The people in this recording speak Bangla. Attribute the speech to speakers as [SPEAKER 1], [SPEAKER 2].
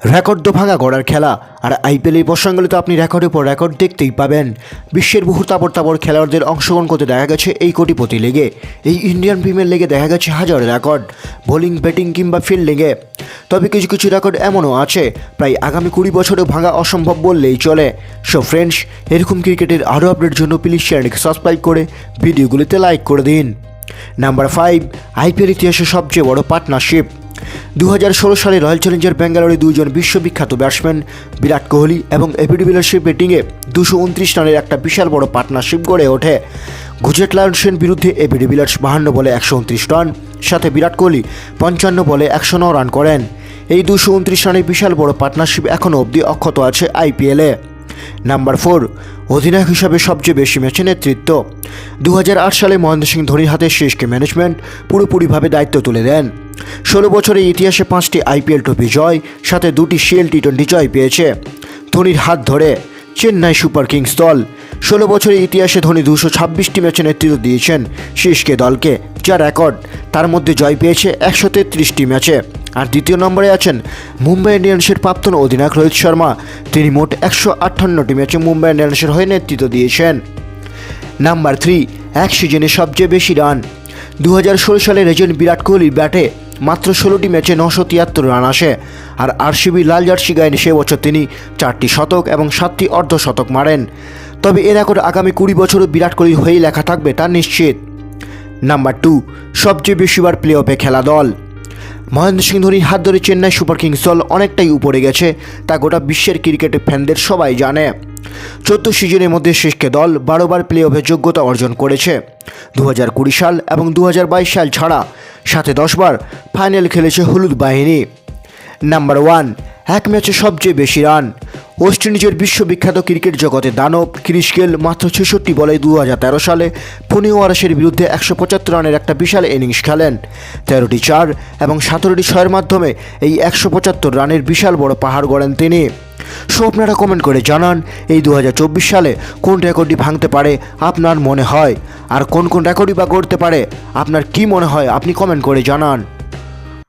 [SPEAKER 1] রেকর্ড তো ভাঙা গড়ার খেলা। আর আইপিএল এই প্রসঙ্গগুলো তো আপনি রেকর্ডের পর রেকর্ড দেখতেই পাবেন। বিশ্বের বহু তাবড় খেলোয়াড়দের অংশগ্রহণ করতে দেখা গেছে এই কোটিপতি লিগে। এই ইন্ডিয়ান প্রিমিয়ার লিগে দেখা গেছে হাজার রেকর্ড, বোলিং, ব্যাটিং কিংবা ফিল্ডিংয়ে। তবে কিছু কিছু রেকর্ড এমনও আছে প্রায় আগামী 20 বছরে ভাঙা অসম্ভব বললেই চলে। সো ফ্রেন্ডস, এরকম ক্রিকেটের আরও আপডেটের জন্য প্লিজ চ্যানেলকে সাবস্ক্রাইব করে ভিডিওগুলিতে লাইক করে দিন। নাম্বার 5, আইপিএল ইতিহাসের সবচেয়ে বড় পার্টনারশিপ। 2016 সালে রয়্যাল চ্যালেঞ্জার ব্যাঙ্গালোরে দুইজন বিশ্ববিখ্যাত ব্যাটসম্যান বিরাট কোহলি এবং এবি ডিভিলিয়ার্সের ব্যাটিংয়ে 229 রানের একটা বিশাল বড় পার্টনারশিপ গড়ে ওঠে। গুজরাট লায়ন্সের বিরুদ্ধে এবি ডিভিলিয়ার্স 52 বলে 129 রান, সাথে বিরাট কোহলি 55 বলে 109 রান করেন। এই 229 রানের বিশাল বড় পার্টনারশিপ এখনও অবধি অক্ষত আছে আইপিএলে। নাম্বার 4, অধিনায়ক হিসাবে সবচেয়ে বেশি ম্যাচে নেতৃত্ব। 2008 সালে মহেন্দ্র সিং ধোনির হাতে সিএসকে ম্যানেজমেন্ট পুরোপুরিভাবে দায়িত্ব তুলে দেন। 16 বছরের ইতিহাসে 5টি আইপিএল ট্রফি জয়, সাথে 2টি সিএল টি20 জয় পেয়েছে ধোনির হাত ধরে চেন্নাই সুপার কিংস দল। 16 বছরের ইতিহাসে ধোনি 226টি ম্যাচে নেতৃত্ব দিয়েছেন সিএসকে দলকে, যা রেকর্ড। তার মধ্যে জয় পেয়েছে 133টি ম্যাচে। আর দ্বিতীয় নম্বরে আছেন মুম্বাই ইন্ডিয়ান্সের প্রাক্তন অধিনায়ক রোহিত শর্মা। তিনি মোট 158টি ম্যাচে মুম্বাই ইন্ডিয়ান্সের হয়ে নেতৃত্ব দিয়েছেন। নাম্বার 3, এক সিজনে সবচেয়ে বেশি রান। 2016 সালে লেজেন্ড বিরাট কোহলির ব্যাটে মাত্র 16টি ম্যাচে 973 রান আসে। আর আরসিবি লাল জার্সি গায়ে সে বছর তিনি 4টি শতক এবং 7টি অর্ধশতক মারেন। তবে এ রেকর্ড আগামী 20 বছরও বিরাট কোহলির হয়েই লেখা থাকবে তা নিশ্চিত। নাম্বার 2, সবচেয়ে বেশিবার প্লে অফে খেলা দল। মহেন্দ্র সিং ধোনির হাত ধরে চেন্নাই সুপার কিংস দল অনেকটাই উপরে গেছে, তা গোটা বিশ্বের ক্রিকেটের ফ্যানদের সবাই জানে। 14 সিজনের মধ্যে সিএসকে দল 12 বার প্লে অফে যোগ্যতা অর্জন করেছে। 2020 সাল এবং 2022 সাল ছাড়া, সাথে 10 বার ফাইনাল খেলেছে হলুদ বাহিনী। নাম্বার 1, এক ম্যাচে সবচেয়ে বেশি রান। ওয়েস্ট ইন্ডিজের বিশ্ববিখ্যাত ক্রিকেট জগতে দানব ক্রিস গেল মাত্র 66 বলে 2013 সালে পুনে ওয়ারিয়র্সের বিরুদ্ধে 175 রানের একটা বিশাল ইনিংস খেলেন। 13টি 4 এবং 17টি 6-এর মাধ্যমে এই 175 রানের বিশাল বড় পাহাড় গড়েন তিনি। সো আপনারা কমেন্ট করে জানান এই 2024 সালে কোন রেকর্ডটি ভাঙতে পারে আপনার মনে হয়, আর কোন কোন রেকর্ডই বা গড়তে পারে আপনার কি মনে হয়, আপনি কমেন্ট করে জানান।